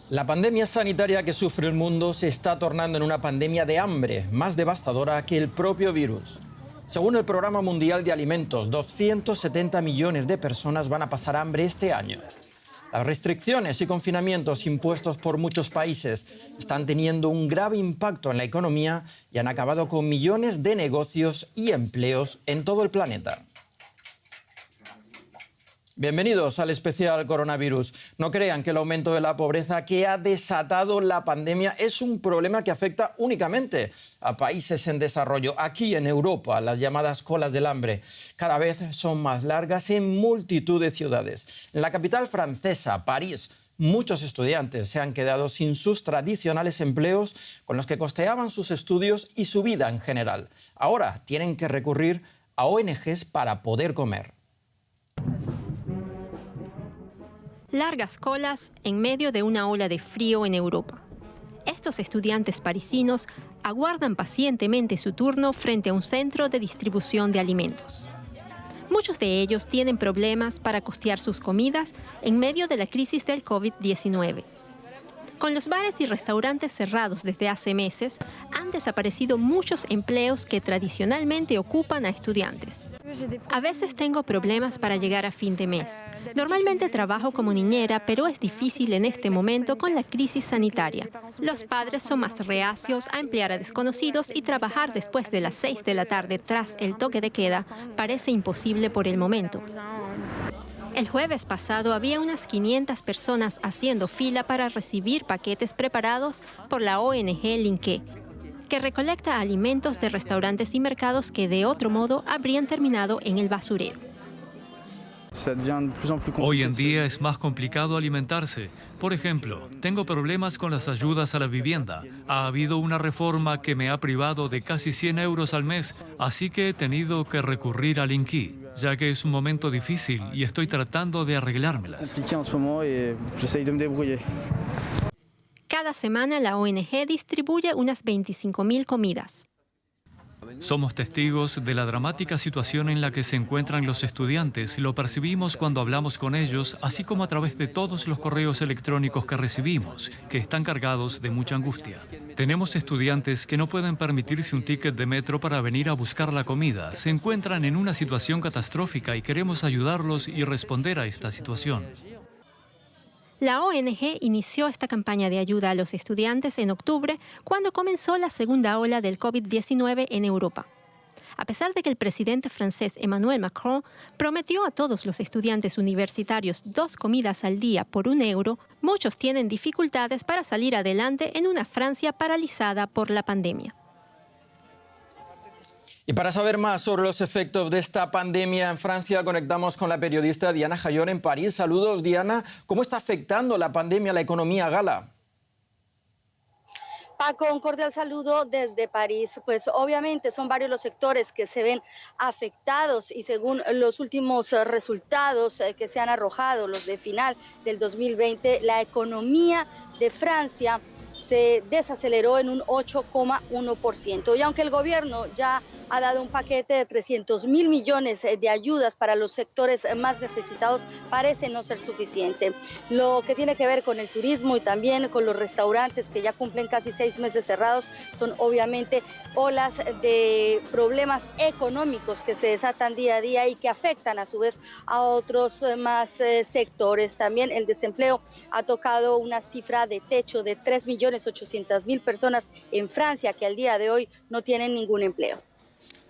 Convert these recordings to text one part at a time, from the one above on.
La pandemia sanitaria que sufre el mundo se está tornando en una pandemia de hambre, más devastadora que el propio virus. Según el Programa Mundial de Alimentos, 270 millones de personas van a pasar hambre este año. Las restricciones y confinamientos impuestos por muchos países están teniendo un grave impacto en la economía y han acabado con millones de negocios y empleos en todo el planeta. Bienvenidos al especial coronavirus. No crean que el aumento de la pobreza que ha desatado la pandemia es un problema que afecta únicamente a países en desarrollo. Aquí en Europa, las llamadas colas del hambre cada vez son más largas en multitud de ciudades. En la capital francesa, París, muchos estudiantes se han quedado sin sus tradicionales empleos con los que costeaban sus estudios y su vida en general. Ahora tienen que recurrir a ONGs para poder comer. Largas colas en medio de una ola de frío en Europa. Estos estudiantes parisinos aguardan pacientemente su turno frente a un centro de distribución de alimentos. Muchos de ellos tienen problemas para costear sus comidas en medio de la crisis del COVID-19. Con los bares y restaurantes cerrados desde hace meses, han desaparecido muchos empleos que tradicionalmente ocupan a estudiantes. A veces tengo problemas para llegar a fin de mes. Normalmente trabajo como niñera, pero es difícil en este momento con la crisis sanitaria. Los padres son más reacios a emplear a desconocidos y trabajar después de las 6 de la tarde tras el toque de queda parece imposible por el momento. El jueves pasado había unas 500 personas haciendo fila para recibir paquetes preparados por la ONG Linké, que recolecta alimentos de restaurantes y mercados que de otro modo habrían terminado en el basurero. Hoy en día es más complicado alimentarse. Por ejemplo, tengo problemas con las ayudas a la vivienda. Ha habido una reforma que me ha privado de casi 100 euros al mes, así que he tenido que recurrir al Linky, ya que es un momento difícil y estoy tratando de arreglármelas. Cada semana la ONG distribuye unas 25.000 comidas. Somos testigos de la dramática situación en la que se encuentran los estudiantes. Lo percibimos cuando hablamos con ellos, así como a través de todos los correos electrónicos que recibimos, que están cargados de mucha angustia. Tenemos estudiantes que no pueden permitirse un ticket de metro para venir a buscar la comida. Se encuentran en una situación catastrófica y queremos ayudarlos y responder a esta situación. La ONG inició esta campaña de ayuda a los estudiantes en octubre, cuando comenzó la segunda ola del COVID-19 en Europa. A pesar de que el presidente francés Emmanuel Macron prometió a todos los estudiantes universitarios 2 comidas al día por 1 euro, muchos tienen dificultades para salir adelante en una Francia paralizada por la pandemia. Y para saber más sobre los efectos de esta pandemia en Francia, conectamos con la periodista Diana Jayón en París. Saludos, Diana. ¿Cómo está afectando la pandemia a la economía gala? Paco, un cordial saludo desde París. Pues obviamente son varios los sectores que se ven afectados y según los últimos resultados que se han arrojado, los de final del 2020, la economía de Francia se desaceleró en un 8,1%. Y aunque el gobierno ya ha dado un paquete de 300.000 millones de ayudas para los sectores más necesitados, parece no ser suficiente. Lo que tiene que ver con el turismo y también con los restaurantes que ya cumplen casi 6 meses cerrados, son obviamente olas de problemas económicos que se desatan día a día y que afectan a su vez a otros más sectores. También el desempleo ha tocado una cifra de techo de 3.800.000 personas en Francia que al día de hoy no tienen ningún empleo.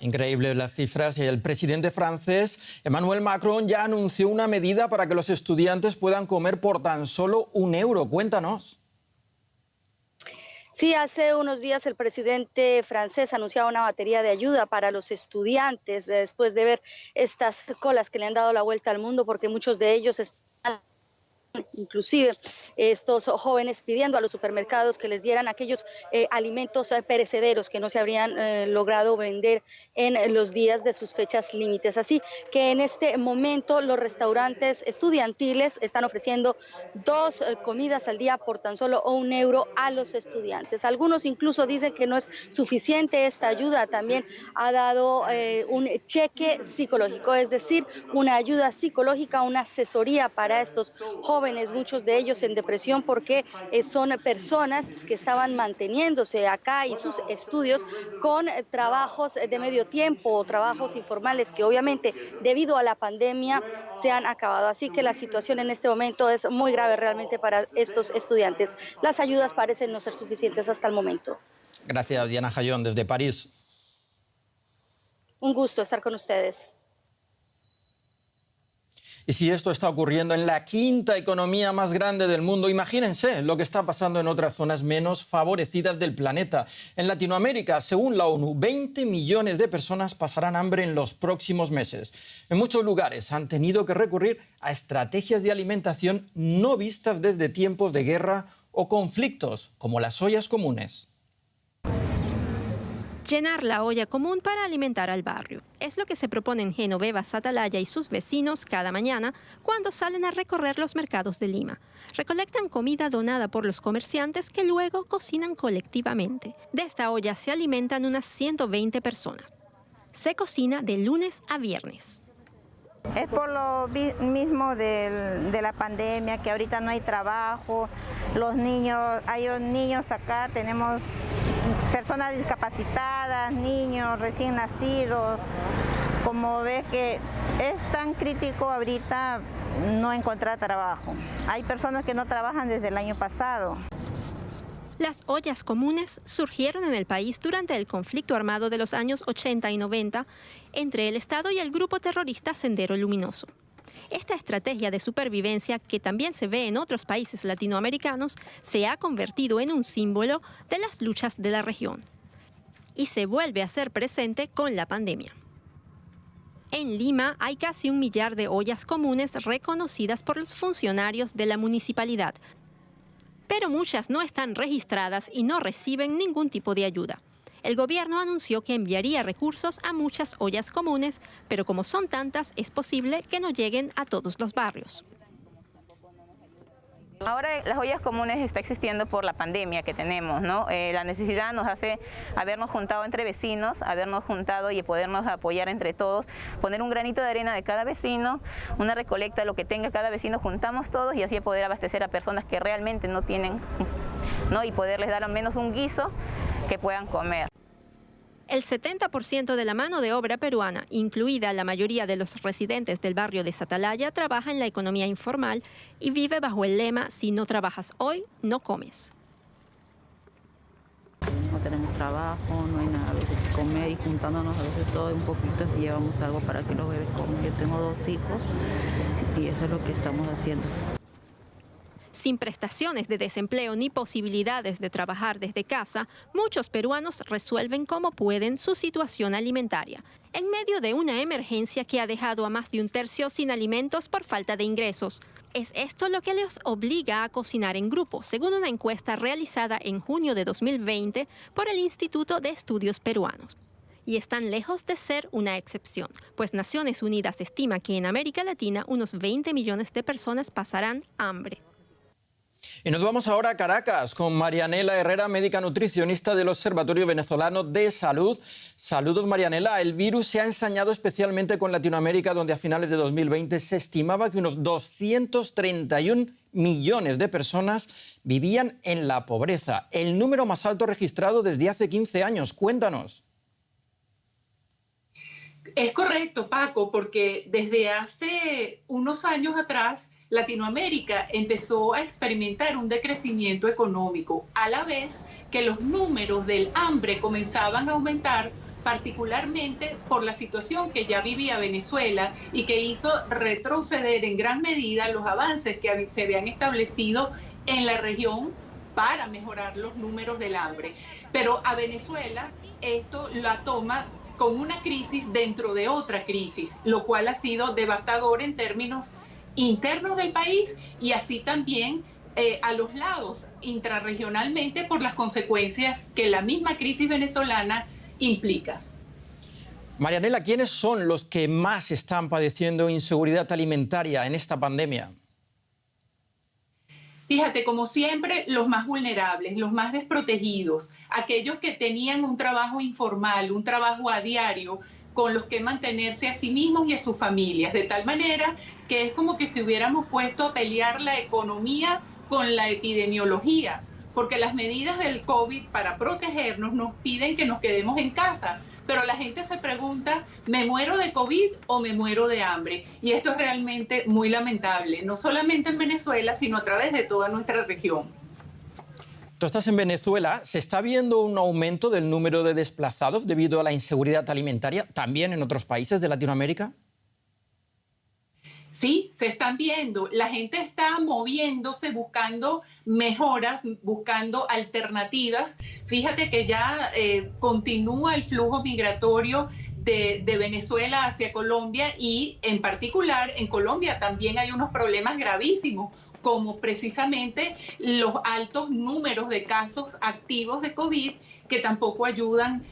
Increíbles las cifras. Y el presidente francés Emmanuel Macron ya anunció una medida para que los estudiantes puedan comer por tan solo 1 euro. Cuéntanos. Sí, hace unos días el presidente francés anunciaba una batería de ayuda para los estudiantes después de ver estas colas que le han dado la vuelta al mundo, porque muchos de ellos están, inclusive estos jóvenes, pidiendo a los supermercados que les dieran aquellos alimentos perecederos que no se habrían logrado vender en los días de sus fechas límites. Así que en este momento los restaurantes estudiantiles están ofreciendo 2 comidas al día por tan solo 1 euro a los estudiantes. Algunos incluso dicen que no es suficiente esta ayuda. También ha dado un cheque psicológico, es decir, una ayuda psicológica, una asesoría para estos jóvenes jóvenes, muchos de ellos en depresión porque son personas que estaban manteniéndose acá y sus estudios con trabajos de medio tiempo o trabajos informales que obviamente debido a la pandemia se han acabado. Así que la situación en este momento es muy grave realmente para estos estudiantes. Las ayudas parecen no ser suficientes hasta el momento. Gracias, Diana Jayón, desde París. Un gusto estar con ustedes. Y si esto está ocurriendo en la quinta economía más grande del mundo, imagínense lo que está pasando en otras zonas menos favorecidas del planeta. En Latinoamérica, según la ONU, 20 millones de personas pasarán hambre en los próximos meses. En muchos lugares han tenido que recurrir a estrategias de alimentación no vistas desde tiempos de guerra o conflictos, como las ollas comunes. Llenar la olla común para alimentar al barrio. Es lo que se proponen Genoveva Satalaya y sus vecinos cada mañana cuando salen a recorrer los mercados de Lima. Recolectan comida donada por los comerciantes que luego cocinan colectivamente. De esta olla se alimentan unas 120 personas. Se cocina de lunes a viernes. Es por lo mismo de la pandemia, que ahorita no hay trabajo, los niños, hay niños acá, tenemos personas discapacitadas, niños recién nacidos. Como ves que es tan crítico ahorita no encontrar trabajo. Hay personas que no trabajan desde el año pasado. Las ollas comunes surgieron en el país durante el conflicto armado de los años 80 y 90 entre el Estado y el grupo terrorista Sendero Luminoso. Esta estrategia de supervivencia, que también se ve en otros países latinoamericanos, se ha convertido en un símbolo de las luchas de la región. Y se vuelve a ser presente con la pandemia. En Lima hay casi 1 millar de ollas comunes reconocidas por los funcionarios de la municipalidad, pero muchas no están registradas y no reciben ningún tipo de ayuda. El gobierno anunció que enviaría recursos a muchas ollas comunes, pero como son tantas, es posible que no lleguen a todos los barrios. Ahora las ollas comunes está existiendo por la pandemia que tenemos, ¿no? La necesidad nos hace habernos juntado entre vecinos, habernos juntado y podernos apoyar entre todos, poner un granito de arena de cada vecino, una recolecta, lo que tenga cada vecino, juntamos todos y así poder abastecer a personas que realmente no tienen, ¿no? Y poderles dar al menos un guiso que puedan comer. El 70% de la mano de obra peruana, incluida la mayoría de los residentes del barrio de Satalaya, trabaja en la economía informal y vive bajo el lema: si no trabajas hoy, no comes. No tenemos trabajo, no hay nada de comer y juntándonos a veces todo un poquito si llevamos algo para que los bebés coman. Yo tengo 2 hijos y eso es lo que estamos haciendo. Sin prestaciones de desempleo ni posibilidades de trabajar desde casa, muchos peruanos resuelven como pueden su situación alimentaria, en medio de una emergencia que ha dejado a más de 1/3 sin alimentos por falta de ingresos. Es esto lo que les obliga a cocinar en grupo, según una encuesta realizada en junio de 2020 por el Instituto de Estudios Peruanos. Y están lejos de ser una excepción, pues Naciones Unidas estima que en América Latina unos 20 millones de personas pasarán hambre. Y nos vamos ahora a Caracas con Marianela Herrera, médica nutricionista del Observatorio Venezolano de Salud. Saludos, Marianela. El virus se ha ensañado especialmente con Latinoamérica, donde a finales de 2020 se estimaba que unos 231 millones de personas vivían en la pobreza, el número más alto registrado desde hace 15 años. Cuéntanos. Es correcto, Paco, porque desde hace unos años atrás Latinoamérica empezó a experimentar un decrecimiento económico, a la vez que los números del hambre comenzaban a aumentar, particularmente por la situación que ya vivía Venezuela y que hizo retroceder en gran medida los avances que se habían establecido en la región para mejorar los números del hambre. Pero a Venezuela esto la toma con una crisis dentro de otra crisis, lo cual ha sido devastador en términos internos del país y así también a los lados intrarregionalmente por las consecuencias que la misma crisis venezolana implica. Marianela, ¿quiénes son los que más están padeciendo inseguridad alimentaria en esta pandemia? Fíjate, como siempre, los más vulnerables, los más desprotegidos, aquellos que tenían un trabajo informal, un trabajo a diario, con los que mantenerse a sí mismos y a sus familias, de tal manera que es como que si hubiéramos puesto a pelear la economía con la epidemiología, porque las medidas del COVID para protegernos nos piden que nos quedemos en casa, pero la gente se pregunta, ¿me muero de COVID o me muero de hambre? Y esto es realmente muy lamentable, no solamente en Venezuela, sino a través de toda nuestra región. Tú estás en Venezuela. ¿Se está viendo un aumento del número de desplazados debido a la inseguridad alimentaria también en otros países de Latinoamérica? Sí, se están viendo. La gente está moviéndose, buscando mejoras, buscando alternativas. Fíjate que ya continúa el flujo migratorio de Venezuela hacia Colombia y en particular en Colombia también hay unos problemas gravísimos, como precisamente los altos números de casos activos de COVID que tampoco ayudan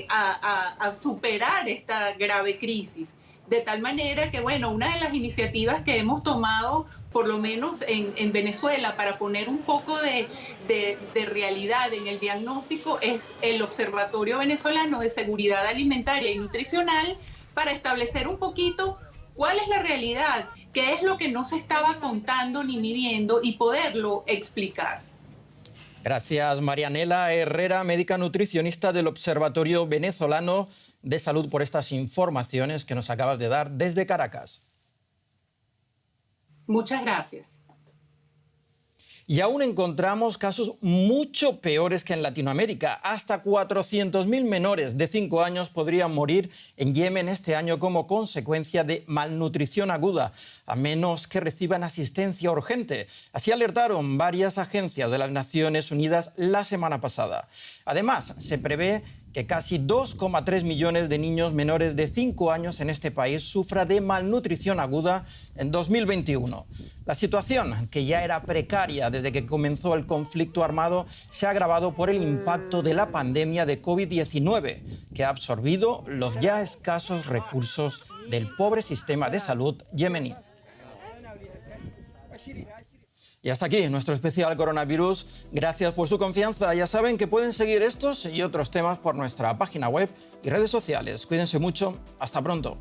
a superar esta grave crisis. De tal manera que, bueno, una de las iniciativas que hemos tomado, por lo menos en Venezuela, para poner un poco de realidad en el diagnóstico, es el Observatorio Venezolano de Seguridad Alimentaria y Nutricional, para establecer un poquito cuál es la realidad, qué es lo que no se estaba contando ni midiendo y poderlo explicar. Gracias, Marianela Herrera, médica nutricionista del Observatorio Venezolano de Salud, por estas informaciones que nos acabas de dar desde Caracas. Muchas gracias. Y aún encontramos casos mucho peores que en Latinoamérica. Hasta 400.000 menores de 5 años podrían morir en Yemen este año como consecuencia de malnutrición aguda, a menos que reciban asistencia urgente. Así alertaron varias agencias de las Naciones Unidas la semana pasada. Además, se prevé que casi 2,3 millones de niños menores de 5 años en este país sufran de malnutrición aguda en 2021. La situación, que ya era precaria desde que comenzó el conflicto armado, se ha agravado por el impacto de la pandemia de COVID-19, que ha absorbido los ya escasos recursos del pobre sistema de salud yemení. Y hasta aquí nuestro especial coronavirus. Gracias por su confianza. Ya saben que pueden seguir estos y otros temas por nuestra página web y redes sociales. Cuídense mucho. Hasta pronto.